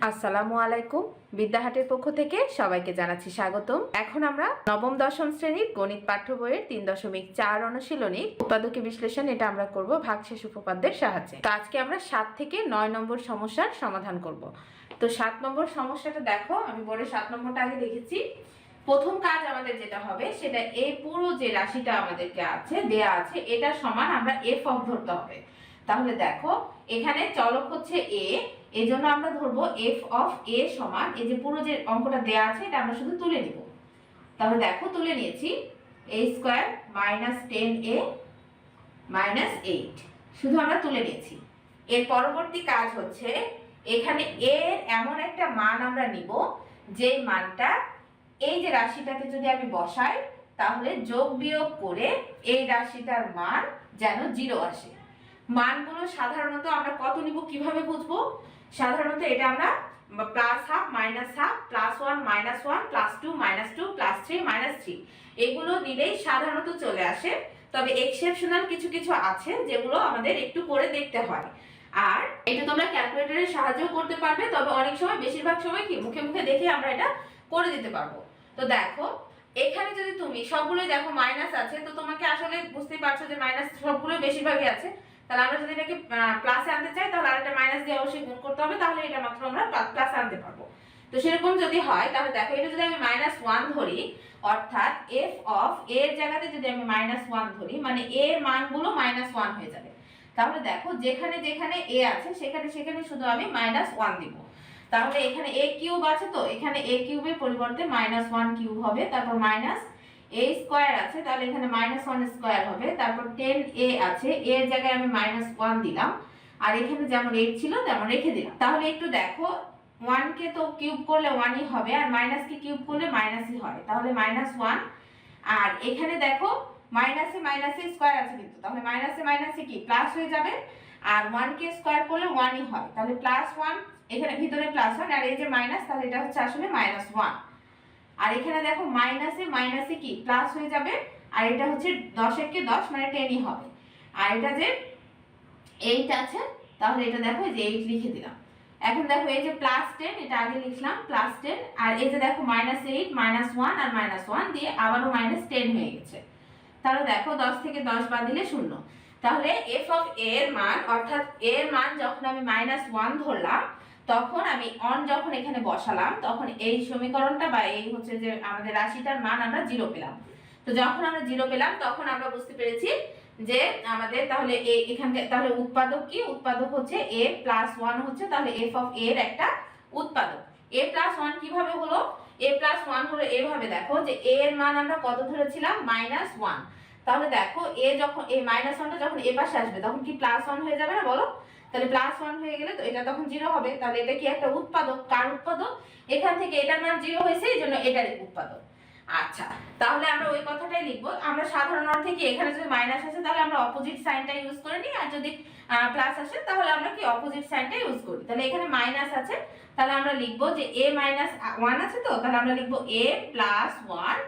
আসসালামু আলাইকুম। বিদ্যাহাটের পক্ষ থেকে সবাইকে জানাচ্ছি স্বাগতম। এখন আমরা নবম দশম শ্রেণীর গণিত পাঠ্য বইয়ের 3.4 অনুশীলনী উৎপাদকী বিশ্লেষণ এটা আমরা করব ভাগশেষ উপপাদ্যের সাহায্যে। তো আজকে আমরা 7 থেকে 9 নম্বর সমস্যার সমাধান করব। তো 7 নম্বর সমস্যাটা দেখো, আমি বোর্ডে 7 নম্বরটা আগে লিখেছি। প্রথম কাজ আমাদের যেটা হবে সেটা এই পুরো যে রাশিটা আমাদেরকে আছে দেয়া আছে এটা সমান আমরা এফ অফ ধরতে হবে। তাহলে দেখো এখানে চলক হচ্ছে এ, এই জন্য আমরা ধরবো এফ অফ এ সমান এই যে পুরো যে অঙ্কটা দেয়া আছে এটা আমরা শুধু তুলে নিব। তাহলে দেখো তুলে নিয়েছি a square minus 10a minus 8 শুধু আমরা তুলে নিয়েছি। এর পরবর্তী কাজ হচ্ছে এখানে a এর এমন একটা মান আমরা নিব যে মানটা এই যে রাশিটাতে যদি আমি বসাই তাহলে যোগ বিয়োগ করে এই রাশিটার মান যেন 0 আসে। মানগুলো সাধারণত আমরা কত নিব কিভাবে বুঝবো? সাধারণত এটা আমরা plus half minus half plus 1 minus 1 plus 2 minus 2 plus 3 minus 3 এগুলো নিলেই সাধারণত চলে আসে। তবে এক্সেপশনাল কিছু কিছু আছে যেগুলো আমাদের একটু করে দেখতে হয়। আর এটা তোমরা ক্যালকুলেটরের সাহায্যেও করতে পারবে, তবে অনেক সময় বেশিরভাগ সময় কি মুখে মুখে দেখে আমরা এটা করে দিতে পারবো। তো দেখো এখানে যদি তুমি সবগুলোই দেখো মাইনাস আছে, তো তোমাকে আসলে বুঝতেই পারছো যে মাইনাস সবগুলো বেশিরভাগই আছে। তাহলে আমরা যদি এটাকে প্লাসে আনতে চাই তাহলে আরেকটা মাইনাস দিয়ে অবশ্যই গুণ করতে হবে, তাহলে এটা মাত্র আমরা প্লাসে আনতে পারবো। তো সেরকম যদি হয় তাহলে দেখো এটা যদি আমি -1 ধরি, অর্থাৎ f অফ a এর জায়গাতে যদি আমি -1 ধরি মানে a এর মানগুলো -1 হয়ে যাবে। তাহলে দেখো যেখানে যেখানে a আছে সেখানে সেখানে শুধু আমি -1 দিব। তাহলে এখানে a কিউব আছে, তো এখানে a কিউবের পরিবর্তে -1 কিউব হবে, তারপর মাইনাস a স্কয়ার আছে তাহলে এখানে -1 স্কয়ার হবে, তারপর 10a আছে a এর জায়গায় আমি -1 দিলাম, আর এখানে যেমন 8 ছিল তেমন রেখে দিলাম। তাহলে একটু দেখো 1 কে তো কিউব করলে 1ই হবে, আর মাইনাস কে কিউব করলে মাইনাসই হয়, তাহলে -1। আর এখানে দেখো মাইনাসে মাইনাসে স্কয়ার আছে কিন্তু, তাহলে মাইনাসে মাইনাসে কি প্লাস হয়ে যাবে, আর 1 কে স্কয়ার করলে 1ই হয়, তাহলে +1 এখানে ভিতরে +1 আর এই যে মাইনাস, তাহলে এটা হচ্ছে আসলে -1। আর এখানে দেখো মাইনাসে মাইনাসে কি প্লাস হয়ে যাবে, আর এটা হচ্ছে 10 একে 10 মানে 10ই হবে। আর এটা যে 8 আছে তাহলে এটা দেখো এই যে 8 লিখে দিলাম। এখন দেখো এই যে +10 এটা আগে লিখলাম +10, আর এই যে দেখো -8 -1 আর -1 দিয়ে আবারও -10 হয়ে গেছে। তাহলে দেখো 10 থেকে 10 বাদ দিলে 0। তাহলে f অফ a এর মান, অর্থাৎ a এর মান যখন আমি -1 ধরলাম তখন আমি অন যখন এখানে বসালাম তখন এই সমীকরণটা বা এই হচ্ছে যে আমাদের রাশিটার মান আমরা 0 পেলাম। তো যখন আমরা 0 পেলাম তখন আমরা বুঝতে পেরেছি যে আমাদের তাহলে এখানে তাহলে উৎপাদক কি, উৎপাদক হচ্ছে a + 1 হচ্ছে, তাহলে f অফ a এর একটা উৎপাদক। a + 1 কিভাবে হলো? a + 1 হলো এভাবে, দেখো যে a এর মান আমরা কত ধরেছিলাম -1, তাহলে দেখো a যখন এই -1টা যখন এ পাশে আসবে তখন কি +1 হয়ে যাবে না বলো? তাহলে +1 হয়ে গেলে তো এটা তখন 0 হবে, তাহলে এটা কি একটা উৎপাদক। কার উৎপাদক? এখান থেকে এটার মান 0 হয়েছে এইজন্য এটার উৎপাদক। আচ্ছা, তাহলে আমরা ওই কথাটাই লিখব। আমরা সাধারণ অর্থে কি এখানে যদি মাইনাস আসে তাহলে আমরা অপোজিট সাইনটা ইউজ করে নিই, আর যদি প্লাস আসে তাহলে আমরা কি অপোজিট সাইনটা ইউজ করি। তাহলে এখানে মাইনাস আছে তাহলে আমরা লিখব যে a - 1 আছে, তো তাহলে আমরা লিখব a + 1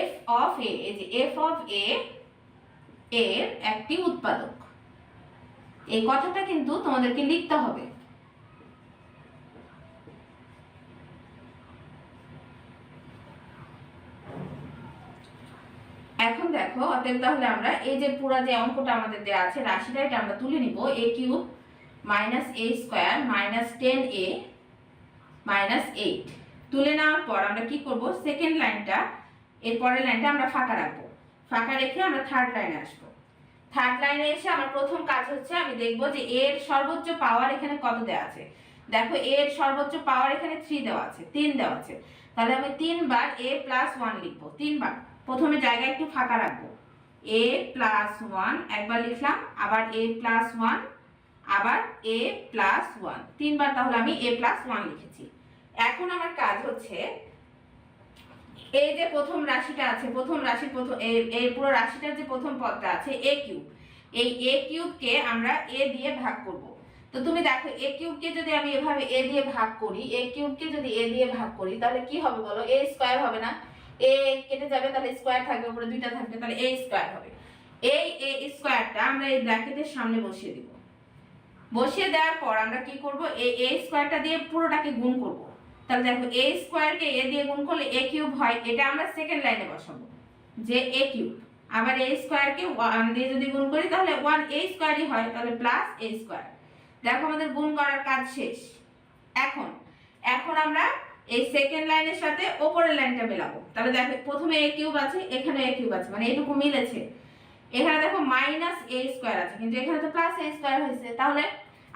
f অফ a, এই যে f অফ a এর একটি উৎপাদক। এই কথাটা কিন্তু তোমাদেরকে লিখতে হবে। এখন দেখো অতএব তাহলে আমরা এই যে পুরো যে অঙ্কটা আমাদের দেয়া আছে রাশিটা এটা আমরা তুলে নিব a cube -a square -10a -8 তুলে নেওয়ার পর আমরা কি করব, সেকেন্ড লাইনটা এর পরের লাইনটা আমরা ফাঁকা রাখবো। ফাঁকা রেখে আমরা থার্ড লাইনে আসবো। থার্ড লাইনে এসে আমার প্রথম কাজ হচ্ছে আমি দেখব যে এর সর্বোচ্চ পাওয়ার এখানে কত দেওয়া আছে। দেখো এর সর্বোচ্চ পাওয়ার এখানে 3 দেওয়া আছে, 3 দেওয়া আছে, তাহলে আমি 3 বার a + 1 লিখবো। 3 বার প্রথমে জায়গা একটু ফাঁকা রাখবো, a + 1 একবার লিখলাম, আবার a + 1 আবার a + 1 3 বার, তাহলে আমি a + 1 লিখেছি। এখন আমার কাজ হচ্ছে এই যে প্রথম রাশিটা আছে, প্রথম রাশির প্রথম এই পুরো রাশিটার যে প্রথম পদটা আছে a কিউব, এই a কিউবকে আমরা a দিয়ে ভাগ করব। তো তুমি দেখো a কিউবকে যদি আমি এভাবে a দিয়ে ভাগ করি, a কিউবকে যদি a দিয়ে ভাগ করি তাহলে কি হবে বলো? a স্কয়ার হবে না? a কেটে যাবে তাহলে স্কয়ার থাকবে, উপরে দুইটা থাকবে, তাহলে a স্কয়ার হবে। এই a স্কয়ারটা আমরা এই ব্র্যাকেটের সামনে বসিয়ে দিব। বসিয়ে দেওয়ার পর আমরা কি করব, এই a স্কয়ারটা দিয়ে পুরোটাকে গুণ করব। তাহলে দেখো a স্কয়ারকে a দিয়ে গুণ করলে a কিউব হয়, এটা আমরা সেকেন্ড লাইনে বসাবো যে a কিউব। আবার a স্কয়ারকে 1 দিয়ে যদি গুণ করি তাহলে 1a স্কয়ারই হয়, তাহলে প্লাস a স্কয়ার। দেখো আমাদের গুণ করার কাজ শেষ। এখন আমরা এই সেকেন্ড লাইনের সাথে উপরের লাইনটা মেলাবো। তাহলে দেখো প্রথমে a কিউব আছে, এখানে a কিউব আছে, মানে এটুকু মিলেছে। এখানে দেখো মাইনাস a স্কয়ার আছে, কিন্তু এখানে তো প্লাস a স্কয়ার হয়েছে। তাহলে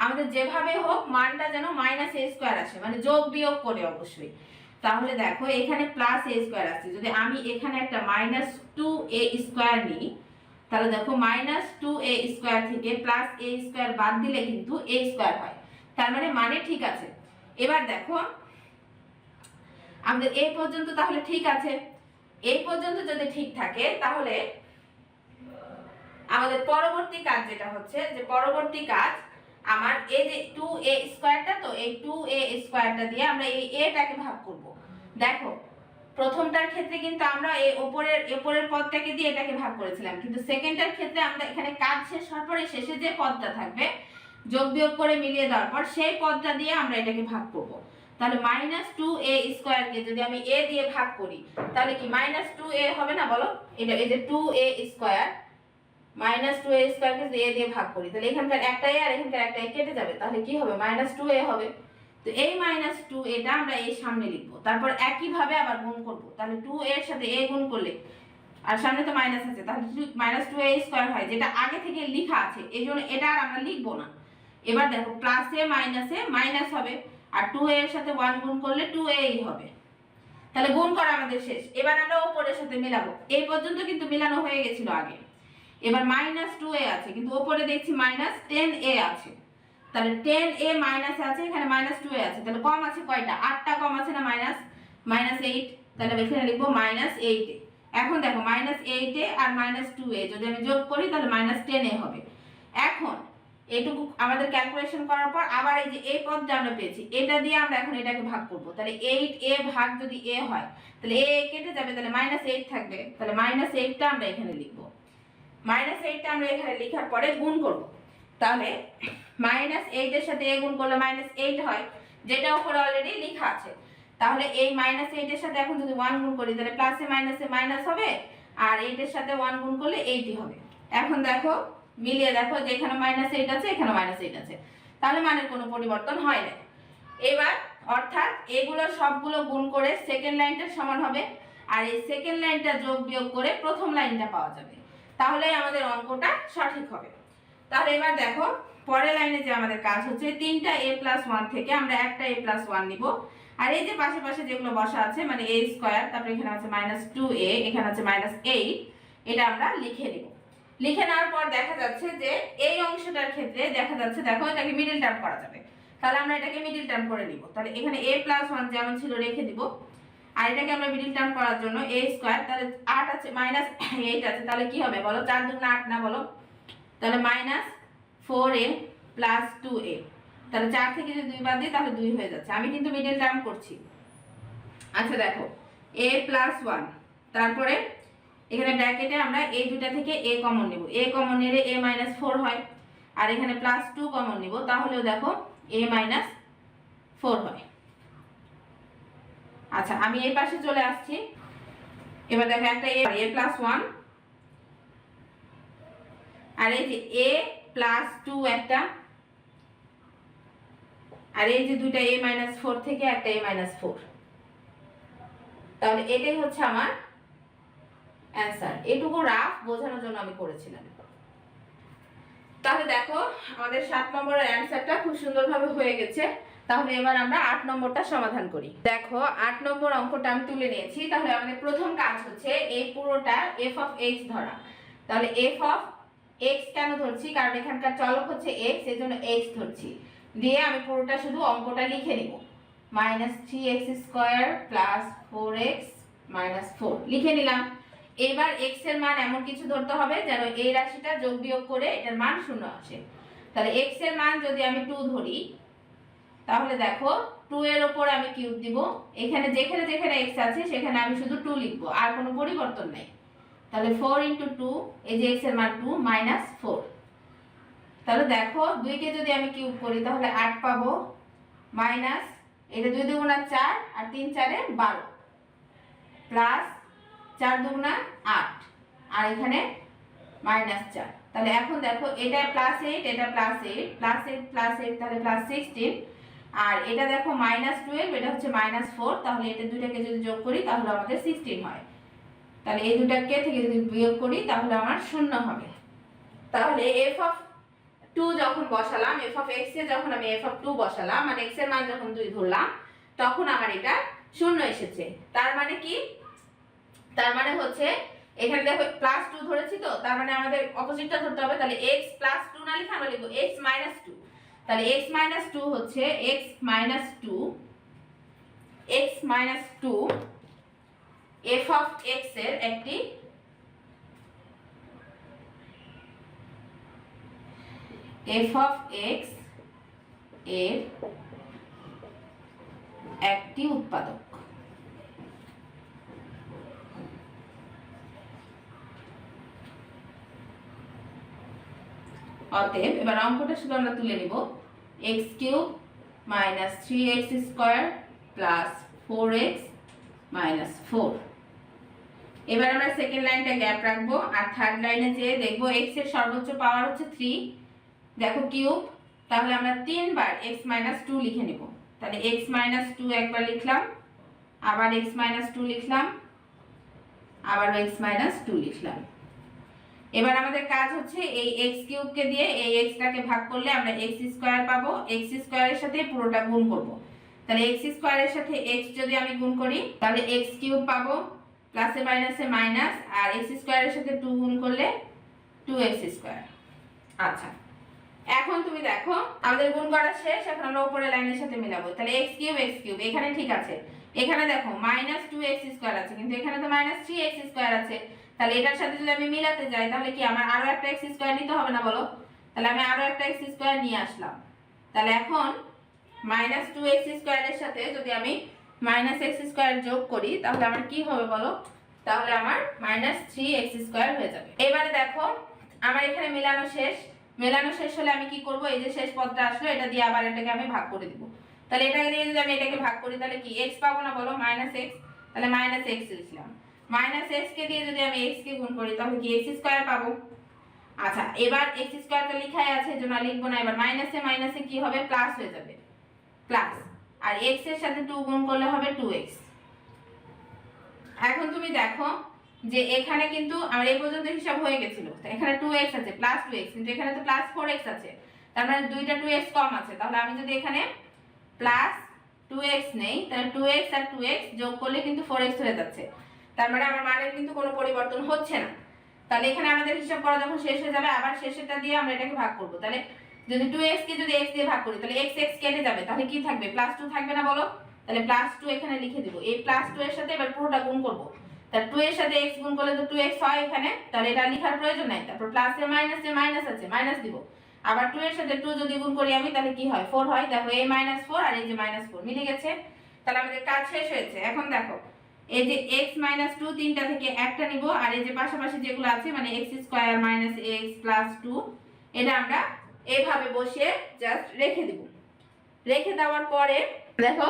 আমাদের যেভাবে হোক মানটা যেন মাইনাস a স্কয়ার আসে, মানে যোগ বিয়োগ করে অবশ্যই। তাহলে দেখো এখানে প্লাস a স্কয়ার আছে, যদি আমি এখানে একটা মাইনাস 2a স্কয়ার নিই তাহলে দেখো মাইনাস 2a স্কয়ার থেকে প্লাস a স্কয়ার বাদ দিলে কিন্তু a স্কয়ার হয়। তার মানে ঠিক আছে। এবার দেখো আমাদের এই পর্যন্ত তাহলে ঠিক আছে। এই পর্যন্ত যদি ঠিক থাকে তাহলে আমাদের পরবর্তী কাজ যেটা হচ্ছে, যে পরবর্তী কাজ আমার এই যে 2a স্কয়ারটা, তো এই 2a স্কয়ারটা দিয়ে আমরা এই a টাকে ভাগ করব। দেখো প্রথমটার ক্ষেত্রে কিন্তু আমরা এই উপরের পদটাকে দিয়ে এটাকে ভাগ করেছিলাম, কিন্তু সেকেন্ডটার ক্ষেত্রে আমরা এখানে কাজ শেষ হওয়ার পরে শেষে যে পদটা থাকবে যোগ বিয়োগ করে মিলিয়ে দেওয়ার পর সেই পদটা দিয়ে আমরা এটাকে ভাগ করব। তাহলে মাইনাস 2a স্কয়ারকে যদি আমি a দিয়ে ভাগ করি তাহলে কি মাইনাস 2a হবে না বলো? এটা এই যে 2a স্কয়ার মাইনাস 2a স্কয়ারকে যদি a দিয়ে ভাগ করি তাহলে এখানকার একটা a আর এখানকার একটা a কেটে যাবে, তাহলে কি হবে মাইনাস 2a হবে। তো এই মাইনাস 2 এটা আমরা এর সামনে লিখব, তারপর একই ভাবে আবার গুণ করব। তাহলে 2a এর সাথে a গুণ করলে আর সামনে তো মাইনাস আছে, তাহলে মাইনাস 2a স্কয়ার হয়, যেটা আগে থেকে লেখা আছে, এইজন্য এটা আর আমরা লিখব না। এবার দেখো প্লাসে মাইনাসে মাইনাস হবে, আর 2a এর সাথে 1 গুণ করলে 2a ই হবে। তাহলে গুণ করা আমাদের শেষ। এবার আমরা উপরের সাথে মেলাবো। এই পর্যন্ত কিন্তু মেলানো হয়ে গেছিল আগে। এবার মাইনাস 2a আছে, কিন্তু উপরে দেখছি মাইনাস 10a আছে। তাহলে 10a মাইনাস আছে, এখানে মাইনাস 2a আছে, তাহলে কম আছে কয়টা? 8টা কম আছে না, মাইনাস 8। তাহলে এখানে লিখবো মাইনাস 8a। এখন দেখো মাইনাস 8a আর মাইনাস 2a যদি আমি যোগ করি তাহলে মাইনাস 10a হবে। এখন এটুকু আমাদের ক্যালকুলেশন করার পর আবার এই যে এই পদটা আমরা পেয়েছি, এটা দিয়ে আমরা এখন এটাকে ভাগ করব। তাহলে 8a ভাগ যদি a হয় তাহলে a কেটে যাবে, তাহলে মাইনাস 8 থাকবে। তাহলে মাইনাস 8টা আমরা এখানে লিখব। মাইনাস 8টা আমরা এখানে লেখার পরে গুণ করব। তাহলে মাইনাস 8 এর সাথে a গুণ করলে মাইনাস 8 হয়, যেটা উপরে অলরেডি লেখা আছে। তাহলে এই মাইনাস 8 এর সাথে এখন যদি 1 গুণ করি তাহলে প্লাসে মাইনাসে মাইনাস হবে, আর 8 এর সাথে 1 গুণ করলে 8ই হবে। এখন দেখো মিলিয়ে দেখো যে এখানে মাইনাস 8 আছে, এখানে মাইনাস 8 আছে, তাহলে মানের কোনো পরিবর্তন হয় না। এবার অর্থাৎ এগুলো সবগুলো গুণ করে সেকেন্ড লাইনটা সমান হবে, আর এই সেকেন্ড লাইনটা যোগ বিয়োগ করে প্রথম লাইনটা পাওয়া যাবে, তাহলেই আমাদের অঙ্কটা সঠিক হবে। তাহলে এবার দেখো পরের লাইনে যে আমাদের কাজ হচ্ছে, 3টা a+1 থেকে আমরা একটা a+1 নিব, আর এই যে পাশে পাশে যেগুলো বসা আছে মানে a স্কয়ার, তারপরে এখানে আছে -2a, এখানে আছে -8, এটা আমরা লিখে নিব। লিখে নেওয়ার পর দেখা যাচ্ছে যে এই অংশটার ক্ষেত্রে দেখা যাচ্ছে দেখো এটাকে মিডল টার্ম করা যাবে, তাহলে আমরা এটাকে মিডল টার্ম করে নিব। তাহলে এখানে a+1 যেমন ছিল রেখে দিব, আর এটাকে আমরা মিডল টার্ম করার জন্য a স্কয়ার, তাহলে 8 আছে -8 আছে, তাহলে কি হবে বলো? 4 দুগুণে 8 না বলো? তাহলে -4a + 2a, তাহলে 4 থেকে যদি 2 বাদ দিই তাহলে 2 হয়ে যাচ্ছে। আমি কিন্তু মিডল টার্ম করছি। আচ্ছা দেখো a+1, তারপরে এখানে ব্র্যাকেটে আমরা এই দুটা থেকে a কমন নিব, a কমন নিলে a-4 হয়, আর এখানে +2 কমন নিব, তাহলেও দেখো a-4 হয়। আচ্ছা আমি এই পাশে চলে আসছি। এবার দেখো একটা a+1 আর এই যে a+2 একটা, আর এই যে দুইটা a-4 থেকে একটা a-4, তাহলে এটাই হচ্ছে আমার অ্যান্সার। এটুকু রাফ বোঝানোর জন্য আমি করেছিলাম। তাহলে দেখো আমাদের 7 নম্বরের অ্যান্সারটা খুব সুন্দরভাবে হয়ে গেছে। তাহলে এবার আমরা 8 নম্বরটা সমাধান করি। দেখো 8 নম্বর অঙ্কটা আমি তুলে নিয়েছি। তাহলে আমাদের প্রথম কাজ হচ্ছে এই পুরোটা f(x) ধরা। তাহলে f(x) কেন ধরছি? কারণ এখানকার চলক হচ্ছে x, এজন্য x ধরছি। দিয়ে আমি পুরোটা শুধু অঙ্কটা লিখে নিব, -3x² + 4x - 4 লিখে নিলাম। এবার x এর মান এমন কিছু ধরতে হবে যেন এই রাশিটা যোগ বিয়োগ করে এটার মান 0 আসে। তাহলে x এর মান যদি আমি 2 ধরি তাহলে দেখো 2 এর উপর আমি কিউব দিব, এখানে যেখানে যেখানে x আছে সেখানে আমি শুধু 2 লিখব, আর কোনো পরিবর্তন নাই। তাহলে 4 × 2, এই যে x এর মান 2 - 4, তাহলে দেখো 2 কে যদি আমি কিউব করি তাহলে 8 পাবো, মাইনাস এটা 2 দুগুণা 4 আর 3 4 12, প্লাস 4 দুগুণা 8 আর এখানে -4। তাহলে এখন দেখো এটা +8 এটা +8, +8 +8 তাহলে +16, আর এটা দেখো -12 এটা হচ্ছে -4, তাহলে এটা দুইটাকে যদি যোগ করি তাহলে আমাদের 16 হয়। তাহলে এই দুটাকে থেকে যদি বিয়োগ করি তাহলে আমার 0 হবে। তাহলে f(2) যখন বসালাম, f(x) এ যখন আমি f(2) বসালাম, মানে x এর মান যখন 2 ধরলাম, তখন আমার এটা 0 এসেছে। তার মানে কি? তার মানে হচ্ছে এখানে দেখো +2 ধরেছি, তো তার মানে আমাদের অপোজিটটা ধরতে হবে। তাহলে x +2 না লিখে আমরা লিখব x - 2। তাহলে x - 2 হচ্ছে x - 2 f(x) এর একটি f(x) এর একটি উৎপাদক। অতএব এবার অঙ্কটা শুধু আমরা তুলে নিব, x³ - 3x² + 4x - 4। এবার আমরা সেকেন্ড লাইনটা গ্যাপ রাখবো, আর থার্ড লাইনে যে দেখবো x এর সর্বোচ্চ পাওয়ার হচ্ছে 3, দেখো কিউব, তাহলে আমরা 3 বার x - 2 লিখে নিব। তাহলে x - 2 একবার লিখলাম, আবার x - 2 লিখলাম, আবার x - 2 লিখলাম। এবার আমাদের কাজ হচ্ছে এই x³ কে দিয়ে এই x টাকে ভাগ করলে আমরা x² পাবো, x² এর সাথে পুরোটা গুণ করব। তাহলে x² এর সাথে x যদি আমি গুণ করি তাহলে x³ পাবো, প্লাসে মাইনাসে মাইনাস, আর x² এর সাথে 2 গুণ করলে 2x²। আচ্ছা, এখন তুমি দেখো আমাদের গুণ করা শেষ, এখন আমরা উপরের লাইনের সাথে মিলাবো। তাহলে x³ এখানে ঠিক আছে, এখানে দেখো -2x² আছে, কিন্তু এখানে তো -3x² আছে। তাহলে এটার সাথে যদি আমি মিলাতে যাই তাহলে কি আমার আরো একটা x² নিতে হবে না বলো? তাহলে আমি আরো একটা x² নিয়ে আসলাম। তাহলে এখন -2x² এর সাথে যদি আমি -x² যোগ করি তাহলে আমার কি হবে বলো? তাহলে আমার -3x² হয়ে যাবে। এবারে দেখো আমার এখানে মেলানো শেষ, মেলানো শেষ হলে আমি কি করব? এই যে শেষ পদটা আসলো এটা দিয়ে আবার এটাকে আমি ভাগ করে দিব। তাহলে এটাকে দিয়ে যদি আমি এটাকে ভাগ করি তাহলে কি x পাবো না বলো? -x, তাহলে -x লিখলাম। -x কে দিয়ে যদি আমি x কে গুণ করি তাহলে কি x² পাবো। আচ্ছা, এবার x² তো লেখাই আছে এজন্য লিখব না, এবার মাইনাসে মাইনাসে কি হবে? প্লাস হয়ে যাবে, প্লাস, আর x এর সাথে 2 গুণ করলে হবে 2x। এখন তুমি দেখো যে এখানে কিন্তু আমার এই পর্যন্ত হিসাব হয়ে গেছিল, এখানে 2x আছে, প্লাস 2x, কিন্তু এখানে তো প্লাস 4x আছে, তার মানে দুইটা 2x কম আছে। তাহলে আমি যদি এখানে প্লাস 2x নেই তাহলে 2x আর 2x যোগ করলে কিন্তু 4x হয়ে যাচ্ছে, তার মানে আমার মানের কিন্তু কোনো পরিবর্তন হচ্ছে না। তাহলে এখানে আমাদের হিসাব করা যখন শেষ হয়ে যাবে আবার শেষেরটা দিয়ে আমরা এটাকে ভাগ করব। তাহলে যদি 2x কে যদি x দিয়ে ভাগ করি তাহলে x কেটে যাবে, তাহলে কি থাকবে? +2 থাকবে না বলো? তাহলে +2 এখানে লিখে দিব। এই +2 এর সাথে এবার পুরোটা গুণ করব। তাহলে 2 এর সাথে x গুণ করলে তো 2x হয় এখানে, তাহলে এটা লেখার প্রয়োজন নাই। তারপর প্লাসে মাইনাসে মাইনাস আছে, মাইনাস দিব। আবার 2 এর সাথে 2 যদি গুণ করি আমি তাহলে কি হয়? 4 হয়। দেখো এই -4 আর এই যে -4 মিলে গেছে, তাহলে আমাদের কাজ শেষ হয়েছে। এখন দেখো এই যে x - 2 তিনটা থেকে একটা নিব, আর এই যে পাশাপাশি যেগুলো আছে মানে x² - x + 2 এটা আমরা এইভাবে বসিয়ে জাস্ট রেখে দিব। রেখে দেওয়ার পরে দেখো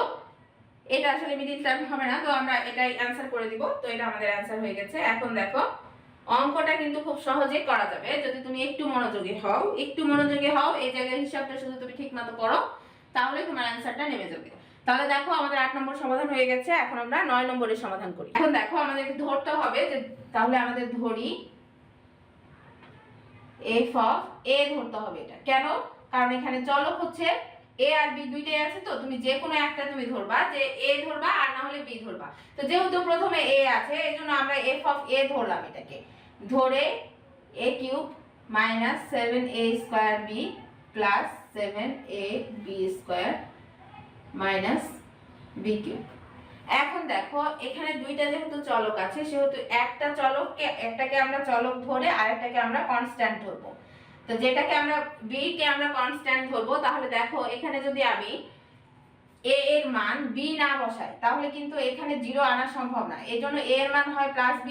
এটা আসলে মিডিল টার্ম হবে না, তো আমরা এটাই অ্যানসার করে দিব। তো এটা আমাদের অ্যানসার হয়ে গেছে। এখন দেখো অঙ্কটা কিন্তু খুব সহজেই করা যাবে যদি তুমি একটু মনোযোগী হও, একটু মনোযোগী হও, এই জায়গার হিসাবটা শুধু তুমি ঠিকমতো করো, তাহলে তোমার অ্যানসারটা নেমে যাবে। তাহলে দেখো আমাদের 8 নম্বর সমাধান হয়ে গেছে, এখন আমরা 9 নম্বরের সমাধান করি। এখন দেখো আমাদেরকে ধরতে হবে যে, তাহলে আমাদের ধরি f(a) ধরতে হবে। এটা কেন? কারণ এখানে চলক হচ্ছে a আর b দুইটাই আছে, তো তুমি যে কোনো একটা তুমি ধরবা, যে a ধরবা আর না হলে b ধরবা। তো যেহেতু প্রথমে a আছে এজন্য আমরা f(a) ধরলাম, এটাকে ধরে a³ - 7a² b + 7ab² - b³। এখন দেখো এখানে দুইটা যেহেতু চলক আছে সেহেতু একটাকে আমরা চলক ধরে আরেকটাকে আমরা কনস্ট্যান্ট ধরবো। তো যেটাকে আমরা b কে আমরা কনস্ট্যান্ট ধরবো, তাহলে দেখো এখানে যদি আমি a এর মান b না বসাই তাহলে কিন্তু এখানে 0 আনা সম্ভব না। এজন্য a এর মান হয় +b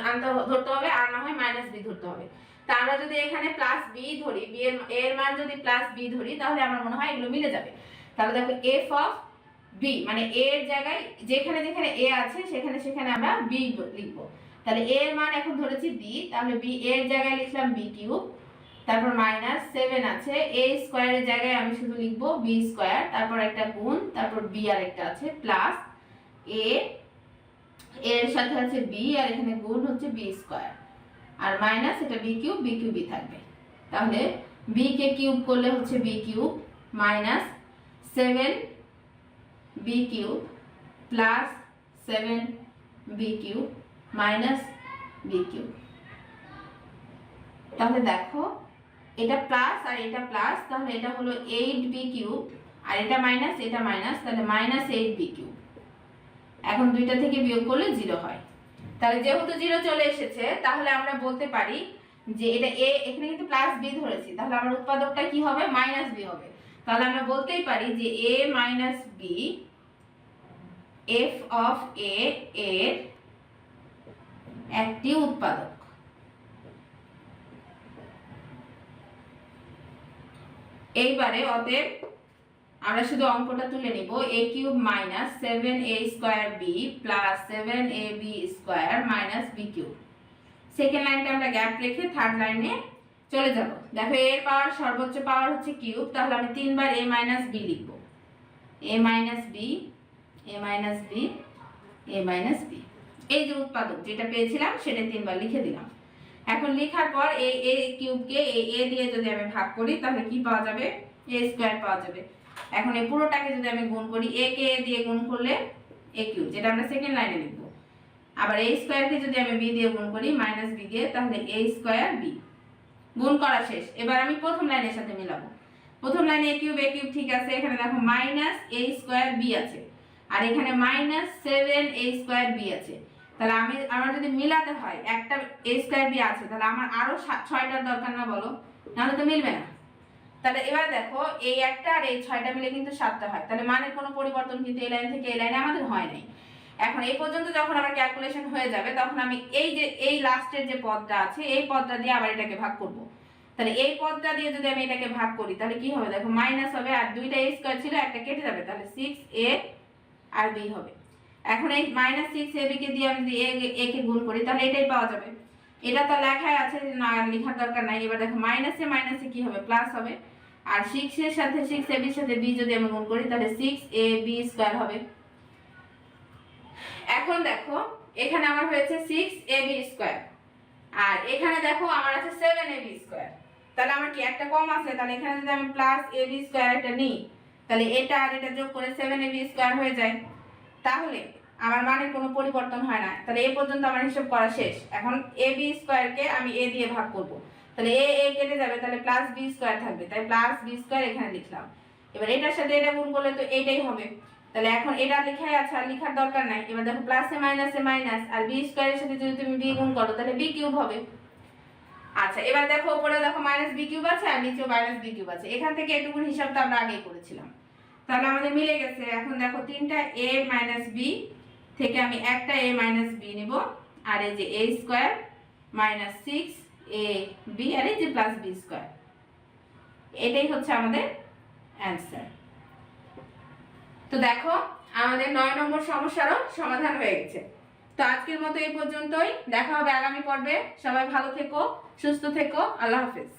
আনতে ধরতে হবে, আর না হয় -b ধরতে হবে। তা আমরা যদি এখানে প্লাস বি ধরি, বি এর মান যদি প্লাস বি ধরি তাহলে আমার মনে হয় এগুলো মিলে যাবে। তাহলে দেখো এফ অফ বি মানে এ এর জায়গায় যেখানে যেখানে এ আছে সেখানে সেখানে আমরা বি লিখবো। তাহলে এ এর মান এখন ধরেছি বি, তাহলে বি এর জায়গায় লিখলাম বি কিউব, তারপর মাইনাস 7 আছে এ স্কয়ারের জায়গায় আমি শুধু লিখবো বি স্কয়ার, তারপর একটা গুণ, তারপর বি আর একটা আছে প্লাস এ এর সাথে আছে বি আর এখানে গুণ হচ্ছে বি স্কয়ার আর মাইনাস এটা বি কিউবই থাকবে। তাহলে বি কে কিউব করলে হচ্ছে B cube minus 7 B cube plus 7 B cube minus B cube. তাহলে দেখো এটা প্লাস আর এটা প্লাস, তাহলে এটা হলো 8 বি কিউব আর এটা মাইনাস তাহলে মাইনাস 8 বি কিউব। এখন দুইটা থেকে বিয়োগ করলে 0 হয়। তাহলে যেহেতু 0 চলে এসেছে তাহলে আমরা বলতে পারি যে এটা এ, এখানে কিন্তু প্লাস বি ধরেছি, তাহলে আমার উৎপাদকটা কি হবে মাইনাস বি হবে। তাহলে আমরা বলতেই পারি যে এ মাইনাস বি এফ অফ এ এর একটি উৎপাদক। এইবারে অতএব আমরা শুধু অঙ্কটা তুলে নিব a cube minus 7a square b plus 7ab square minus b cube. Second লাইনটা আমরা গ্যাপ রেখে থার্ড লাইনে চলে যাব। দেখো a এর পাওয়ার সর্বোচ্চ পাওয়ার হচ্ছে কিউব, তাহলে আমি তিনবার a মাইনাস b লিখব। a minus b a minus b a minus b, এই যে উৎপাদক যেটা পেয়েছিলাম সেটা তিনবার লিখে দিলাম। এখন লেখার পর এই a কিউবকে এই a দিয়ে যদি আমি ভাগ করি তাহলে কি পাওয়া যাবে a স্কয়ার পাওয়া যাবে। এখন এই পুরোটাকে যদি আমি গুণ করি a কে a দিয়ে গুণ করলে a কিউব, যেটা আমরা সেকেন্ড লাইনে লিখব। আবার a স্কয়ারকে যদি আমি b দিয়ে গুণ করি মাইনাস b দিয়ে তাহলে a স্কয়ার b। গুণ করা শেষ, এবার আমি প্রথম লাইনের সাথে মিলাবো। প্রথম লাইনে a কিউব ঠিক আছে, এখানে দেখো মাইনাস a স্কয়ার b আছে আর এখানে মাইনাস 7a স্কয়ার b আছে। তাহলে আমার যদি মিলাতে হয় একটা a স্কয়ার b আছে, তাহলে আমার আরো 6টার দরকার না বলো, নাহলে তো মিলবে না। তাহলে এবার দেখো এই একটা আর এই 6টা মিলে কিন্তু 7টা হয়, তাহলে মানের কোনো পরিবর্তন কিন্তু এই লাইন থেকে এই লাইনে আমাদের হয় নাই। এখন এই পর্যন্ত যখন আমার ক্যালকুলেশন হয়ে যাবে তখন আমি এই যে এই লাস্টের যে পদটা আছে এই পদটা দিয়ে আবার এটাকে ভাগ করব। তাহলে এই পদটা দিয়ে যদি আমি এটাকে ভাগ করি তাহলে কি হবে দেখো মাইনাস হবে আর দুইটা a স্কয়ার ছিল একটা কেটে যাবে, তাহলে 6a আর b হবে। এখন এই মাইনাস 6ab কে দিয়ে আমি যদি a কে গুণ করি তাহলে এটাই পাওয়া যাবে। এটা তো লেখাই আছে, না লেখার দরকার নাই। এবার দেখো মাইনাসে মাইনাসে কি হবে প্লাস হবে আর 6 এর সাথে 6ab এর সাথে b যদি আমি গুণ করি তাহলে 6ab স্কয়ার হবে। এখন দেখো এখানে আমার হয়েছে 6ab স্কয়ার আর এখানে দেখো আমার আছে 7ab স্কয়ার। তাহলে আমার কি একটা কম আছে, তাহলে এখানে যদি আমি প্লাস ab স্কয়ার এটা নিই তাহলে এটা আর এটা যোগ করে 7ab স্কয়ার হয়ে যায়। তাহলে আমার মানের কোনো পরিবর্তন হয় না। তাহলে এই পর্যন্ত আমার হিসাব করা শেষ। এখন ab স্কয়ারকে আমি a দিয়ে ভাগ করব, তাহলে a কেটে যাবে, তাহলে প্লাস b স্কয়ার থাকবে, তাই প্লাস b স্কয়ার এখানে লিখলাম। এবার এটার সাথে এটা গুণ করলে তো এটাই হবে, তাহলে এখন এটা লেখাই আছে আর লেখার দরকার নাই। এবার দেখো প্লাসে মাইনাসে মাইনাস আর b স্কয়ারের সাথে যদি তুমি b গুণ করো তাহলে b কিউব হবে। আচ্ছা এবার দেখো উপরে দেখো মাইনাস b কিউব আছে আর নিচেও মাইনাস b কিউব আছে, এখান থেকে এটুকুর হিসাবটা আমরা আগেই করেছিলাম, তাহলে আমাদের মিলে গেছে। এখন দেখো তিনটা a মাইনাস b থেকে আমি একটা a মাইনাস b নিব আর এই যে a স্কয়ার মাইনাস 6ab আর এই যে প্লাস b স্কয়ার, এটাই হচ্ছে আমাদের অ্যান্সার। তো দেখো আমাদের 9 নম্বর সমস্যারও সমাধান হয়ে গেছে। তো আজকের মতো এই পর্যন্তই, দেখা হবে আগামী পর্বে। সবাই ভালো থেকো, সুস্থ থেকো, আল্লাহ হাফেজ।